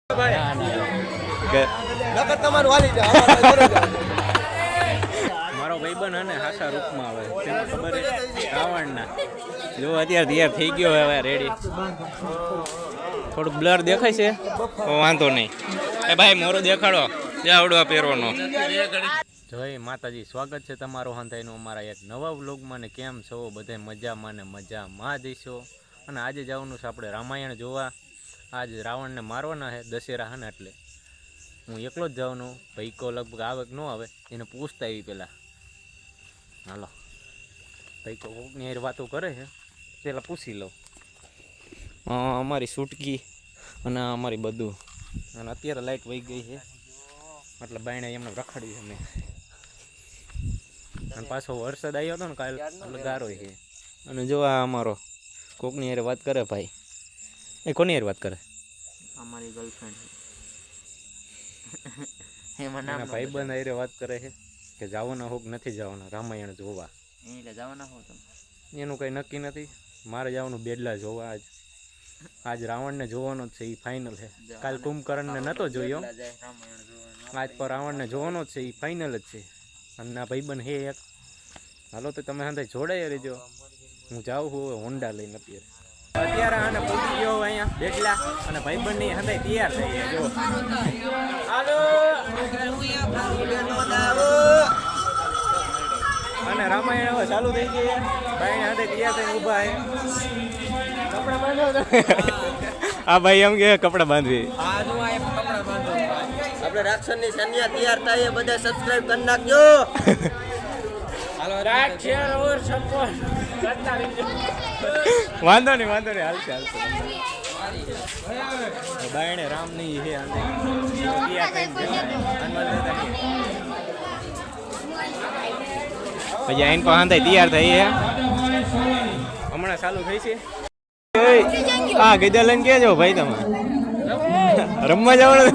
મારો ભાઈબંધ અને હાસા રૂપમાં આવે તેને ખબર રાવણના જો અત્યારે તૈયાર થઈ ગયો હવે રેડી. થોડું બ્લર દેખાય છે તો વાંધો નહીં. એ ભાઈ મોરો દેખાડો જે આવડવા પહેરવાનો. જય માતાજી, સ્વાગત છે તમારું હંતાઈનું અમારા એક નવા વ્લોગમાં. ને કેમ છો બધે? મજામાં ને મજામાં જઈશો. અને આજે જવાનું છે આપણે રામાયણ જોવા. આજ રાવણને મારવાના છે દશેરા ને, એટલે હું એકલો જ જવાનું. ભાઈકો લગભગ આવે કે ન આવે એને પૂછતા આવી પહેલાં. હાલો, ભાઈકો કોકની હારે વાતો કરે છે પહેલાં પૂછી લો. અમારી સુટકી અને અમારી બધું. અને અત્યારે લાઇટ વહી ગઈ છે એટલે બાયણે એમને રખાડી છે મેં. અને પાછો વરસાદ આવ્યો હતો ને કાલે એટલે ગારો છે. અને જો આ અમારો કોકની હારે વાત કરે ભાઈ. એ કોની હારે વાત કરે? અમારી ગર્લફ્રેન્ડ. એના ભાઈબંધ હારે વાત કરે છે કે જવાના હોક નથી જવાના રામાયણ જોવા. એટલે જવાના હો તમે? એનું કંઈ નક્કી નથી. મારે જવાનું બેડલા જોવા. આજ રાવણને જોવાનો જ છે, એ ફાઇનલ છે. કાલ કુંભકર્ણને નહોતો જોયો, આજ પર રાવણને જોવાનો જ છે, એ ફાઇનલ જ છે. અને આ ભાઈબંધ હે એક. હાલો તો તમે હાથે જોડાઈ રહેજો. હું જાઉં છું હોન્ડા લઈને અત્યારે આને પૂછી ગયો અહીંયા બેડલા. અને ભાઈબંધની હાથે તૈયાર થઈ ગયા જો. હાલો અને રામાયણ હવે ચાલુ થઈ ગઈ. ભાઈ હાથે તૈયાર થઈને ઊભા છે. કપડા બાંધો. આ ભાઈ એમ કે કપડા બાંધવી. આપણે રાક્ષસની સન્યા તૈયાર થાય, બધા સબસ્ક્રાઇબ કરી નાખજો. વાંધો નહીં હાલશે. બાયણે રામ નહીં છે. પછી આઈન પર હાંધાઈ તૈયાર થઈ છે. હમણાં ચાલુ થઈ છે. હા ગીધા લઈને કેજો ભાઈ તમે રમવા જવાનું.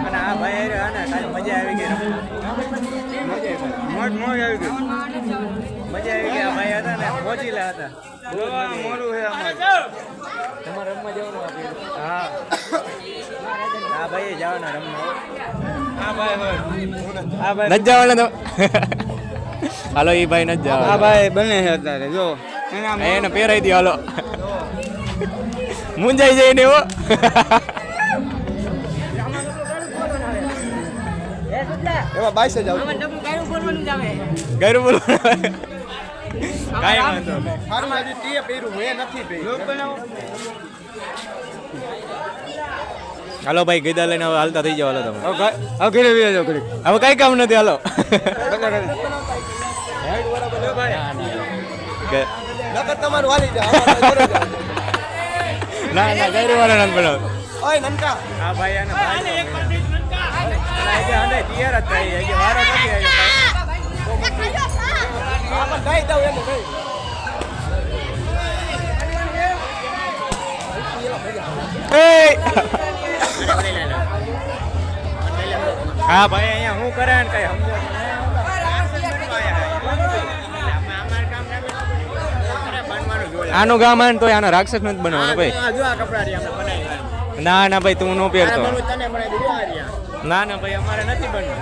અને આ ભાઈ કાલે મજા આવી ગઈ. મોજ આવી ગઈ. મજા આવી ગઈ. આ ભાઈ હતા ને મોજીલા હતા. મોડું છે તમારે રમવા જવાનું. હા આ ભાઈ જવાના રમવા. આ ભાઈ નથી જવાના તો. હાલો એ ભાઈ નથી જવાના. આ ભાઈ બને છે અત્યારે જો એને પહેરાઈ દો. હાલો મુંજાઈ જઈને એવો. એવા 22 જ આવ. ગાયરું બોલવાનું કાઈ વાંધો નહીં. હારું આજે તે પહેર્યું મેં નથી પહેર્યું. હાલો ભાઈ ગીધા લઈને હવે હાલતા થઈ જાવ. હાલો તમે હવે ઘરે આવી જાવ. હવે કઈ કામ નથી. હાલો તમારું હાલી જાવ. ના ગાયરું વાળા નથી બનાવ. ઓય નનકા હા ભાઈ આને તૈયાર જ થઈ વારો નથી હા ભાઈ અહીંયા શું કરે ને કઈ સમજો. આનું ગામ આવે ને તો આનો રાક્ષસ નથી બનાવવાનો ભાઈ. ના ભાઈ તું નો પહેરતો. ના ભાઈ અમારે નથી બનવું.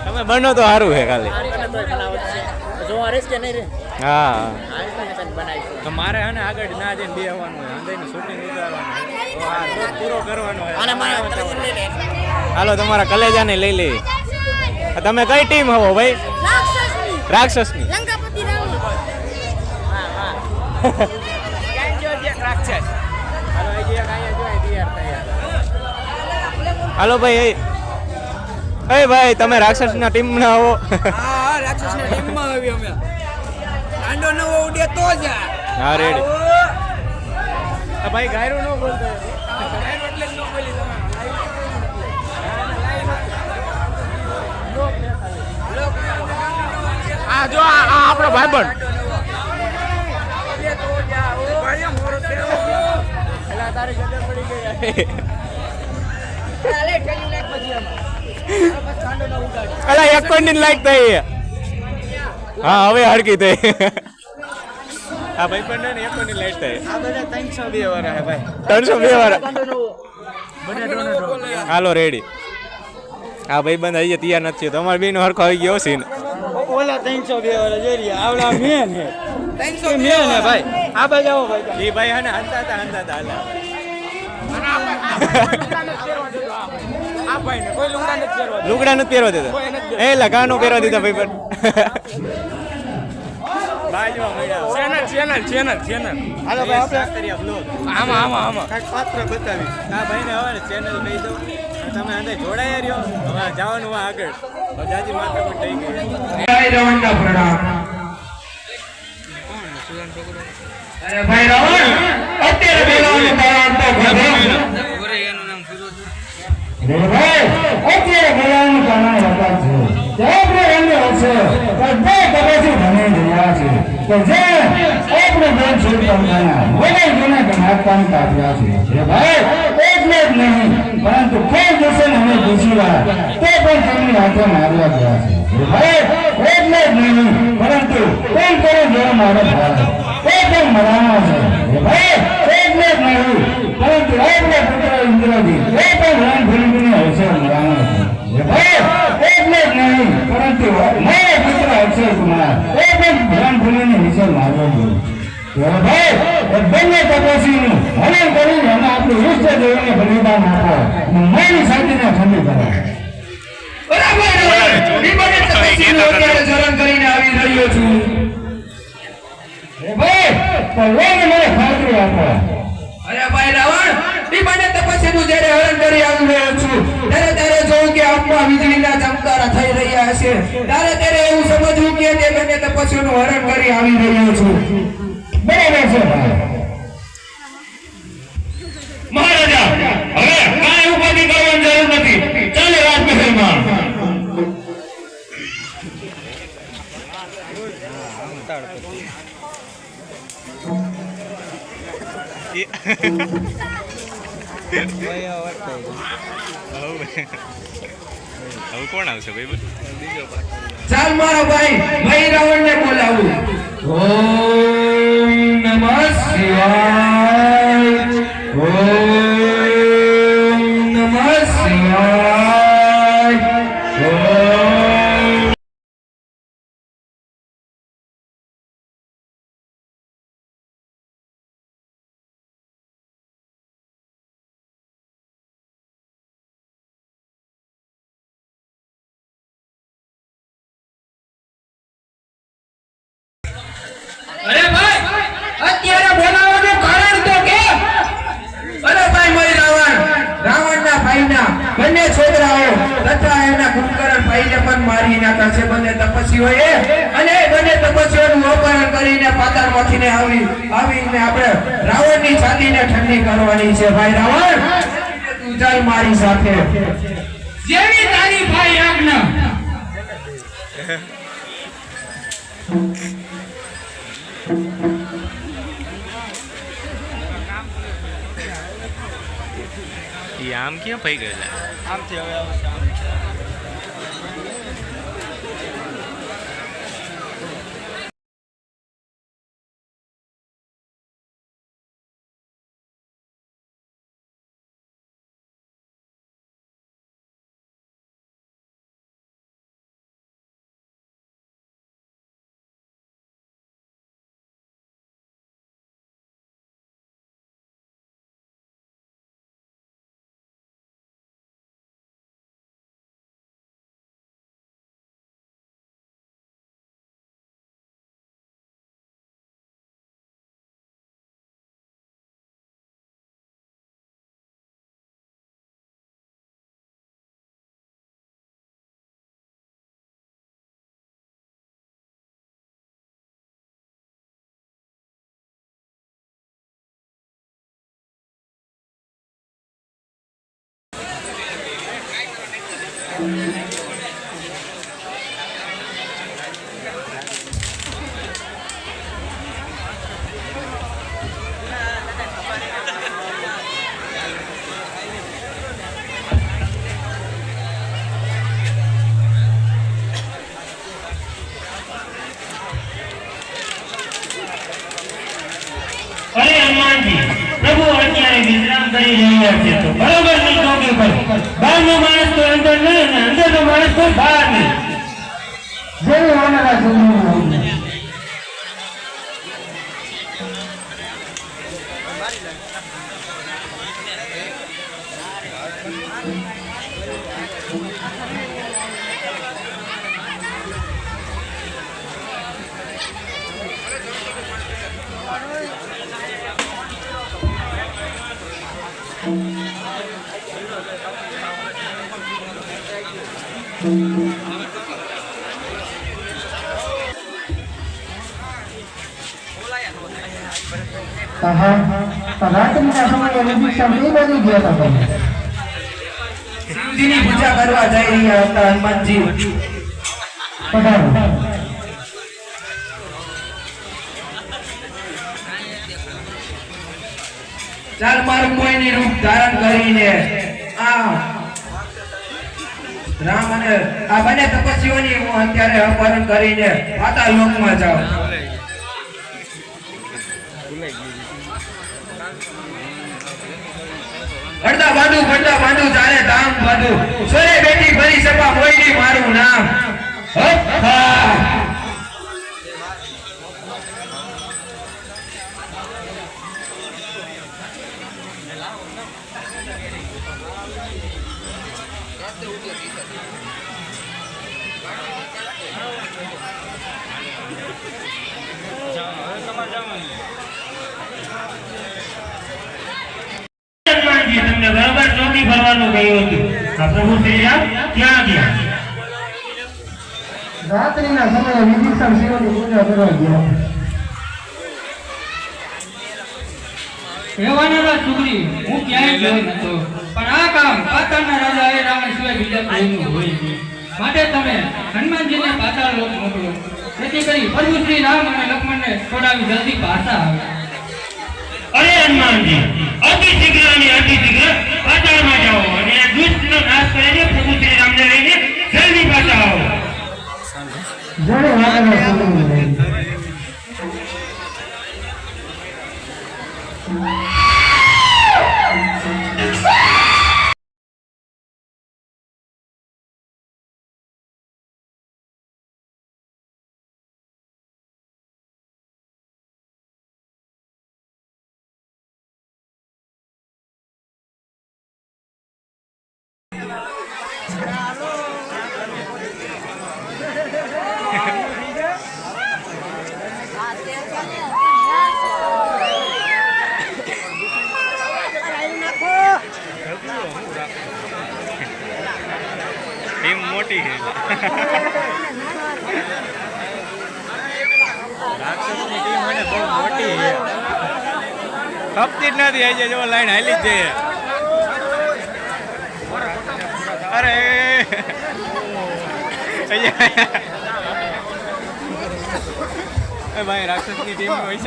તમે બનો તો સારું છે ખાલી. હા તો મારે હે ને આગળ ના જઈને બે આવવાનું હોય. અંદરનું શૂટિંગ ઉતારવાનું પૂરો કરવાનો હોય. હાલો તમારા કલેજાને લઈ લેવી. તમે કઈ ટીમ હવો ભાઈ? રાક્ષસની. હાલો ભાઈ. એ ભાઈ તમે રાક્ષસના ટીમ ના આવો. હા રાક્ષસની ટીમમાં આવી અમે. આંડો નવો ઉડે તો જ. હા રેડી. ભાઈ ગાયરો નો બોલતો. ગાયરો એટલે નો બોલી તમે. આ જો આ આપણો ભાઈબંધ. તારી ગદર પડી ગઈ. અલા એક કોઈની લાઈક થઈ. હા હવે હરકી થઈ. આ ભાઈ પણ ને એક ની લાઈટ થાય આ બધા 302 વાળા હે ભાઈ 302 વાળા બધા ડોનેટ હાલો રેડી આ ભાઈ બંધ આવી તૈયાર નથી તમારે બેનો હરખો આવી ગયો સીન ઓલા 302 વાળા જોઈ રહ્યા આવડા મેન હે 302 મેન હે ભાઈ આ બાજુ આવો ભાઈ એ ભાઈ હે ને હંતા હતા હાલ આ ભાઈ ને કોઈ લુગડા નથી પહેરવા લુગડા નથી પહેરવા દેતા એ લગાનો પહેરવા દીધા ભાઈ પણ બાજવા મળ્યા ચેનલ હાલો ભાઈ આપણે કરી બ્લોગ આમાં કાંઈક પાત્ર બતાવી આ ભાઈને હવે ને ચેનલ કહી દઉં તમે અંદર જોડાયા રહ્યો હવે જવાનું હોય આગળ જાજી માતા પણ થઈ ગઈ ભાઈ રાવણના પ્રણામ અરે ભાઈ રાવણ અત્યારે બેલાનો તારાંત તો ગધો એનું નામ ફિરોજ રે ભાઈ અત્યારે બેલાનો તારાંત હતા છે આપણે એમને હશે બધા કદાચી ભણી રહ્યા છે કે જે આપણે બેન છોડતા ગયા વગર ગુના ગણાતા કાઢ્યા છે રે ભાઈ એટલે જ નહીં પરંતુ કોઈ દિવસે અમે બીજી વાર તે પણ તેમની હાથે માર્યા ગયા છે રે ભાઈ એટલે જ નહીં પરંતુ કોઈ કરે જેવો મારો ભાઈ તે પણ મરાનો છે રે ભાઈ એટલે જ નહીં પરંતુ આપણે પુત્ર ઇન્દ્રજી તે પણ રણ ભૂલીને હશે મરાનો છે રે ભાઈ એટલે જ નહીં પરંતુ મારા પુત્ર અક્ષય કુમાર તે પણ રણ ભૂલીને હશે માર્યો છે ભાઈ બંને તપસ્વીનું હરણ કરીને અમે આપણું ઈષ્ટ દેવને બલિદાન આપો મારી શાંતિને ઠંડી કરો બરાબર નિબંધ તપસ્વીનું અત્યારે ચરણ કરીને આવી રહ્યો છું ભાઈ તો લઈને મને ખાતરી આપો અરે ભાઈ રાવણ નિબંધ તપસ્વીનું જ્યારે હરણ કરી આવી રહ્યો છું ત્યારે જોઉં કે આંખમાં વીજળીના ચમકારા થઈ રહ્યા હશે ત્યારે એવું સમજવું કે તે બંને તપસ્વીનું હરણ કરી આવી રહ્યો છું બરાબર છે મહારાજા હવે કાંઈ ઉપાધિ કરવાની જરૂર નથી ચાલે રાજમહેલમાં હવે કોણ આવશે ભાઈ બીજો ચાલ મારો ભાઈ રાવણને બોલાવું ઓમ નમઃ શિવાય ઓમ નમઃ શિવાય ઓમ અરે ભાઈ અત્યારે બોલાવવાનું કારણ તો કે અરે ભાઈ મારી રાવણના ભાઈના બંને છોકરાઓ તથા એના કુંભકર્ણ ભાઈને પણ મારી નાખ્યા છે બંને તપસ્વીઓએ અને બંને તપસ્વીઓનું અપહરણ કરીને પાતાળમાંથીને આવીને આપણે રાવણની છાતીને ઠંડી કરવાની છે ભાઈ રાવણ તું ચાલ મારી સાથે જેવી તારી ભાઈ આજ્ઞા આમ ક્યાં પઈ ગયેલા આમથી હવે આવશે હનુમાનજી પ્રભુ અત્યારે વિશ્રામ કરી રહ્યા છે તો બરોબર ની ચોકી પર બહારનો માણસ તો અંદર નહીં અને અંદરનો માણસ તો બહાર નહીં જય હોનારા સુંદર રાત્રિના સમયે વિભીષણ એ બાજુ ગયા હતા શિવજીની પૂજા કરવા જઈ રહ્યા હતા હનુમાનજી પધારો ચાલ મારું કોઈની રૂપ ધારણ કરીને આ રામ અને આ બંને તપસ્વીઓની હું અત્યારે અપહરણ કરીને પાતાળ લોકમાં જાઉં અડધા બાંધુ ચાલે ધામ બાંધુ સોરે બેટી ભરી સભા મોયડી મારું નામ તમને બરાબર ચોકી ભરવાનું કહ્યું હતું આ પ્રભુ શ્રી રામ ક્યાં ગયા રાત્રિના સમયે વિભીષણ શિવની પૂજા કરવા ગયા કહેવાના છોકરી હું ક્યાંય ગયો નતો પણ આ કામ પાતાળના રાજાએ રાવણ સિવાય બીજા કોઈનું હોય નહીં માટે તમે હનુમાનજીને પાતાળ લોક મોકલો જેથી કરી પ્રભુ શ્રી રામ અને લક્ષ્મણને છોડાવી જલ્દી પાછા આવે અરે હનુમાનજી અતિ શીઘ્ર પાતાળમાં જાઓ અને આ દુષ્ટનો નાશ કરીને પ્રભુ શ્રી રામને લઈને જલ્દી પાછા આવો જય વાનરા ટીમ મોટી છે રાક્ષસની ટીમ મને બહુ મોટી છે ખપતી જ નથી આજે જો લાઈન હાલી જ જઈએ અરે ભાઈ રાક્ષસની ટીમ હોય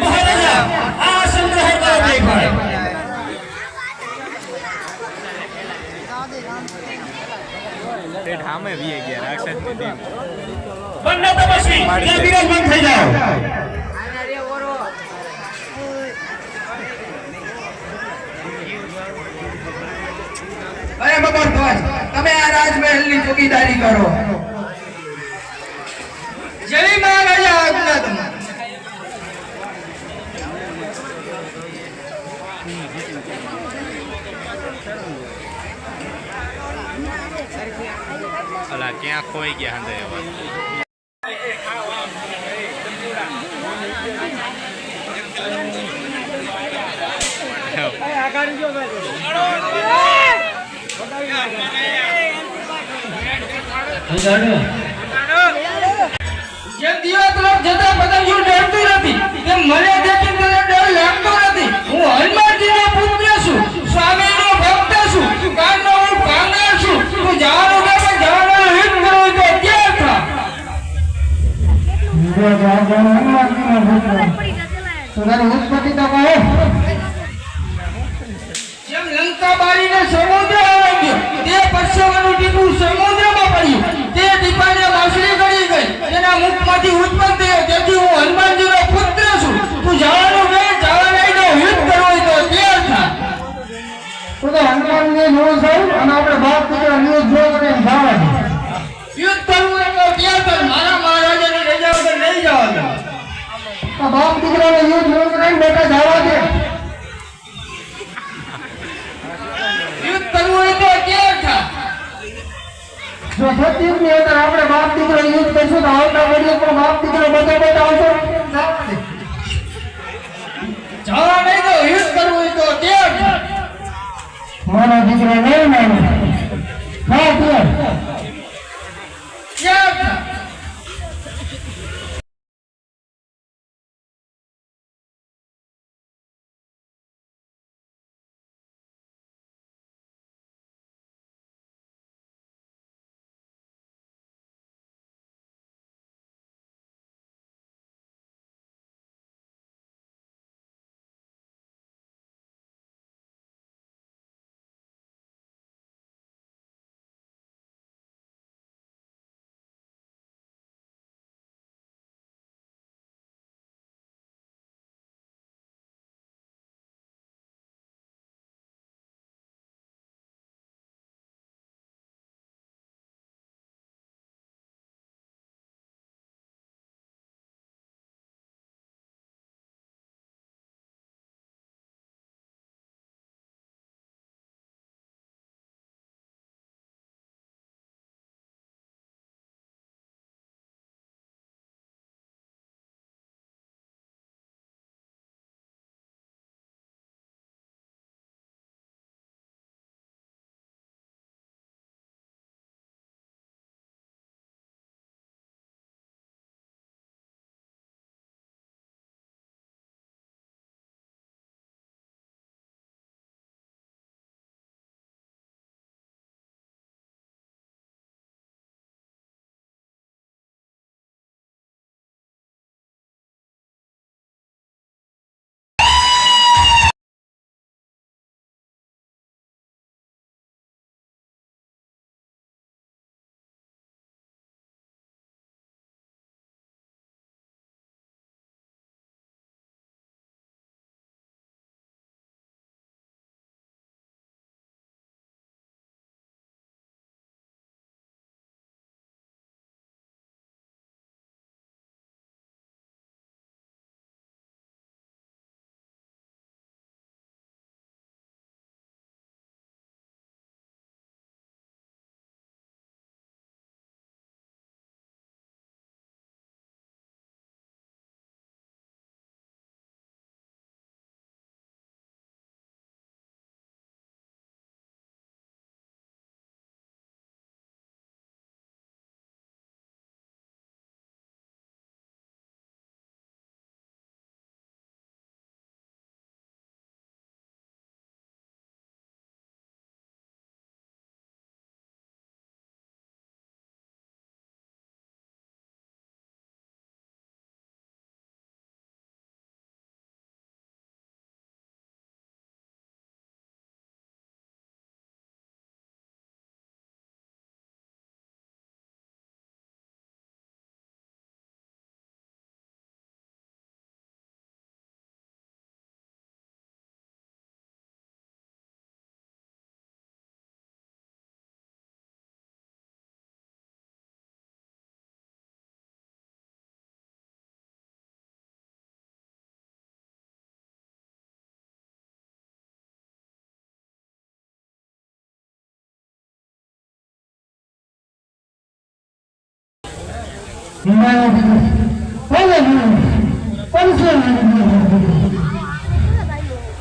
છે ઠામે વી ગયા રાક્ષસની ટીમ બંને તપસ્વી વિરાજમાન થઈ જાઓ અરે બબર ધ્વજ તમે આ રાજમહેલની ચોકીદારી કરો જય મહારાજા આજ્ઞા તમારી અલા ક્યાં ખોઈ ગયા હંદે જેમ દિવા તરફ જતા પતંગિયું ડરતું નથી તેમ મને દેખી તને ડર લાગતો નથી હું હનુમાનજીનો પુત્ર છું સ્વામીનો ભક્ત છું કાનનો હું કાંગાળ છું તું જવાનું કે જવાનું હિત કરવું તો ક્યાં થા જેમ લંકા બારીને સમુદ્ર આવી ગયો તે પશ્ચિમનું ટીપું સમુદ્રમાં પડ્યું તે ટીપાને માછલી ગળી ગઈ તેના મુખમાંથી ઉત્પન્ન થયો તેથી હું હનુમાનજીનો પુત્ર છું તું જવાનું કે જવા નહીં હિત કરવું તો બાપ દીકરાને યુદ્ધ ન કરે બેટા જવા દે. યુદ્ધ કરવું હોય તો કેમ થા? જો 36 ની અંદર આપણે બાપ દીકરો યુદ્ધ કરશું તો આવતા વડીલો પણ બાપ દીકરો બધા આવશે. જવા નહીં તો યુદ્ધ કરવું હોય તો કેમ થા? મારા દીકરા નહીં માને. હા તું કેમ થા?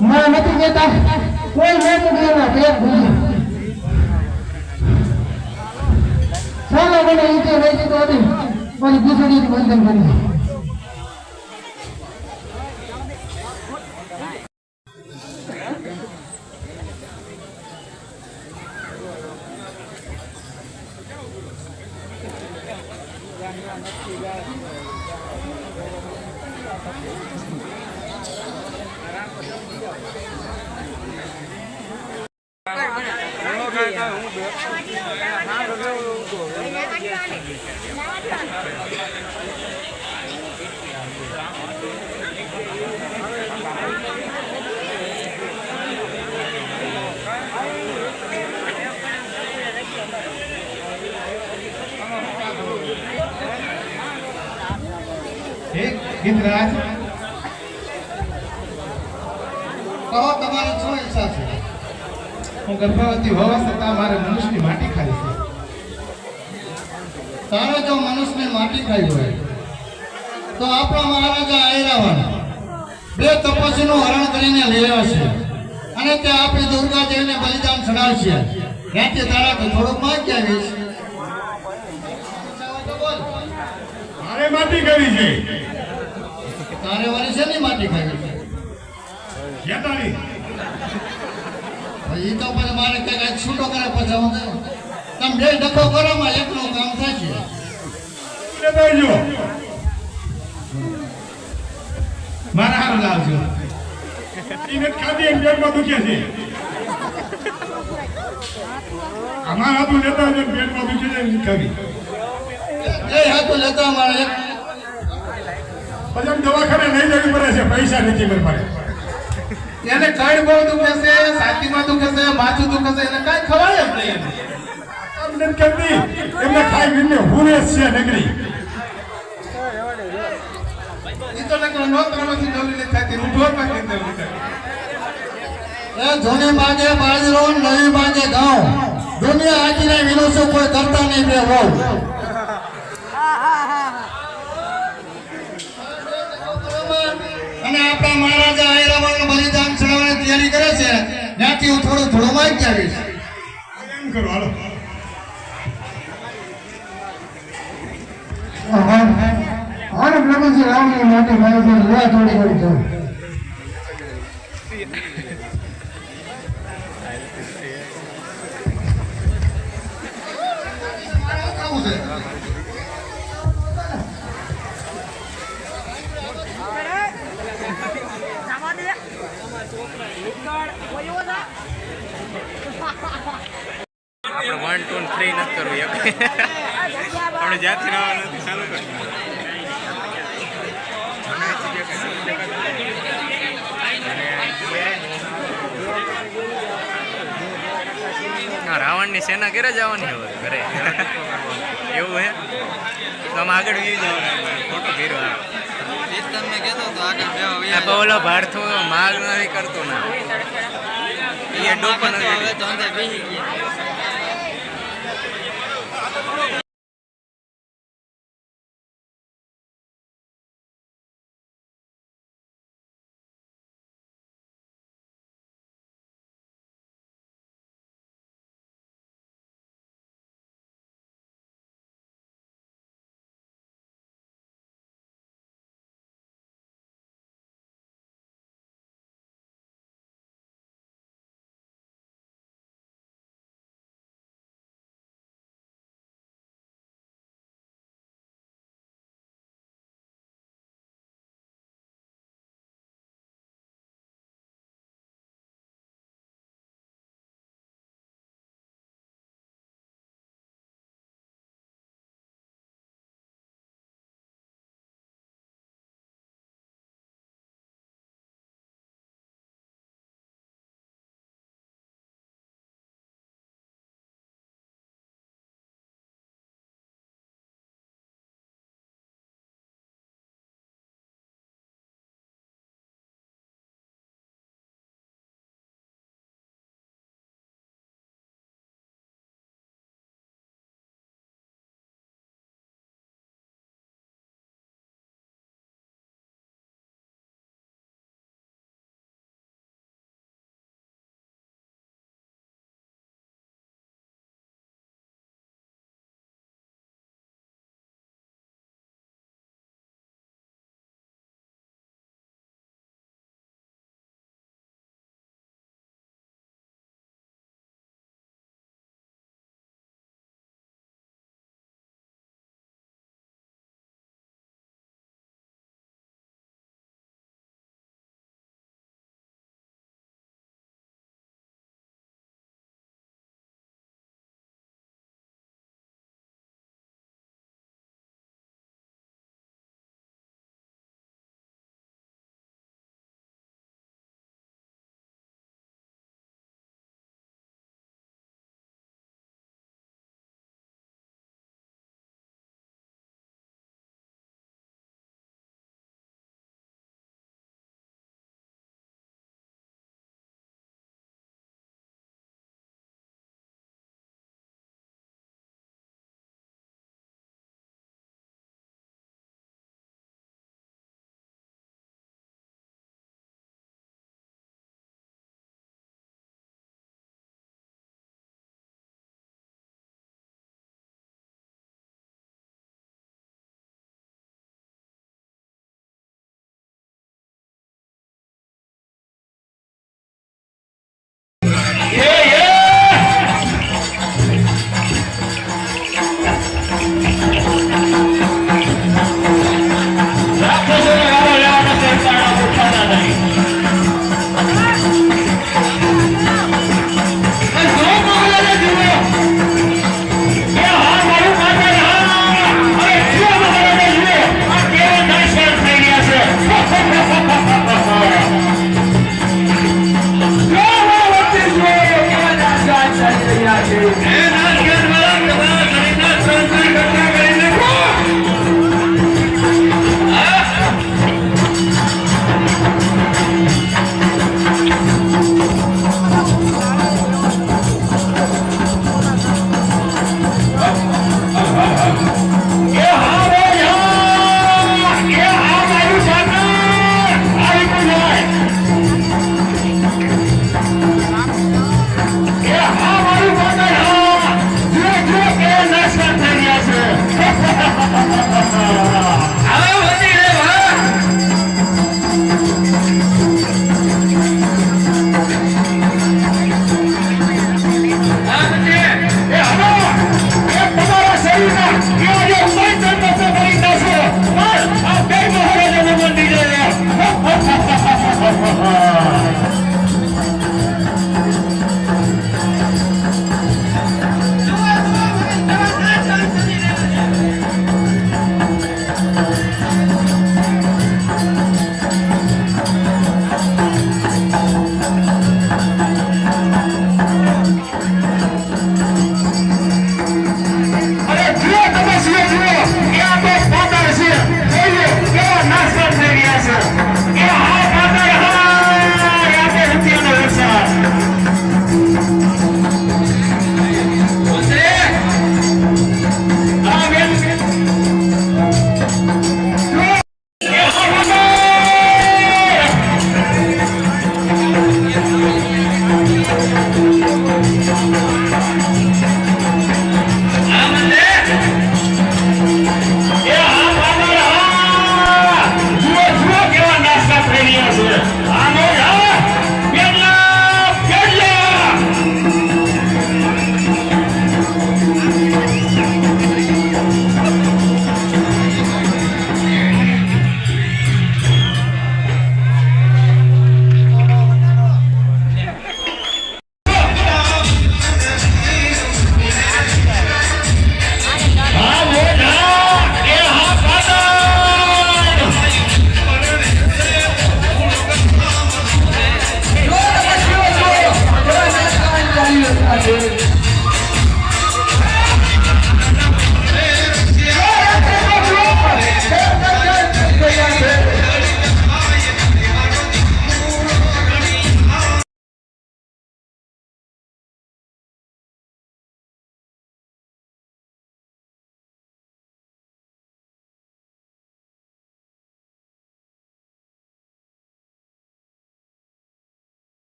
મારા નથી કહેતા કોઈ નથી કહેવા તે ભૂલી સારા મને ઈચ્છે રહી તો હતી મારી ગુસડી બંધન કરી ગીતરાજ કહો તમારી શું ઈચ્છા છે? હું ગર્ભવતી હોવા છતાં મારે મનુષ્યની માટી ખાઈ છે. તારે જો મનુષ્યની માટી ખાઈ હોય તો આપણા મહારાજા આયરાવણ 2 તપસ્વીનું હરણ કરીને લઈ આવશે અને તે આપણી દુર્ગા દેવીને બલિદાન ચડાવશે. ત્યાંથી તારાથી થોડુંક માગી આવીશ. મારે માટી કરી છે તારે વળી શેની માટી ખાવી છે? જેતાની એ તો પછી મારે કંઈક છૂટો કરે પછી હું તમે 2 ડખો કરો માં એકનું કામ થાય છે. બેજો મારા હારું લાવજો. એને ખાધી એમ પેટમાં દુખે છે અમારા હતું લેતા હોય તો પેટમાં દુખે છે એમ ખાવી એ હાથું લેતા મારે એક પછી આમ દવાખાને લઈ જવી પડે છે પૈસા નથી મેળ પડે એને કઈ બહુ દુખે છે, છાતીમાં દુખે છે, માથું દુખે છે, એને કાંઈ ખવાય જ નહીં. આમ નથી કરતી એમને ખાઈ પીને હુરે છે નગરી ઈ તો નકરો નોતરામાંથી ડોલી નથી થતી, રૂઢોમાંથી ડોલી થાય. એ જૂની માગે બાજરો નવી માગે ઘઉં દુનિયા આજીને વિનાશો કોઈ કરતા નહીં બે બહુ. અને આપણા મહારાજા આયરાવણ બલિદાન ચડાવવાની તૈયારી કરે છે. ત્યાંથી હું થોડું માગી આવીશ. એમ કરો હાલો और प्रभु जी राम की माटी भाई से हुआ थोड़ी थोड़ी तो આવું છે. આપણે 1 2 3 નથી કરવું આપણે જ્યાંથી આવવાનું નથી ચાલુ કર રાવણની સેના ઘરે જવાની હોય ઘરે એવું હે તો આમ આગળ વી જવાનું ખોટું કર્યું ઓલો ભારતો માગ નથી કરતો ના એ ડોપ નથી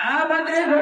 આ મંત્રી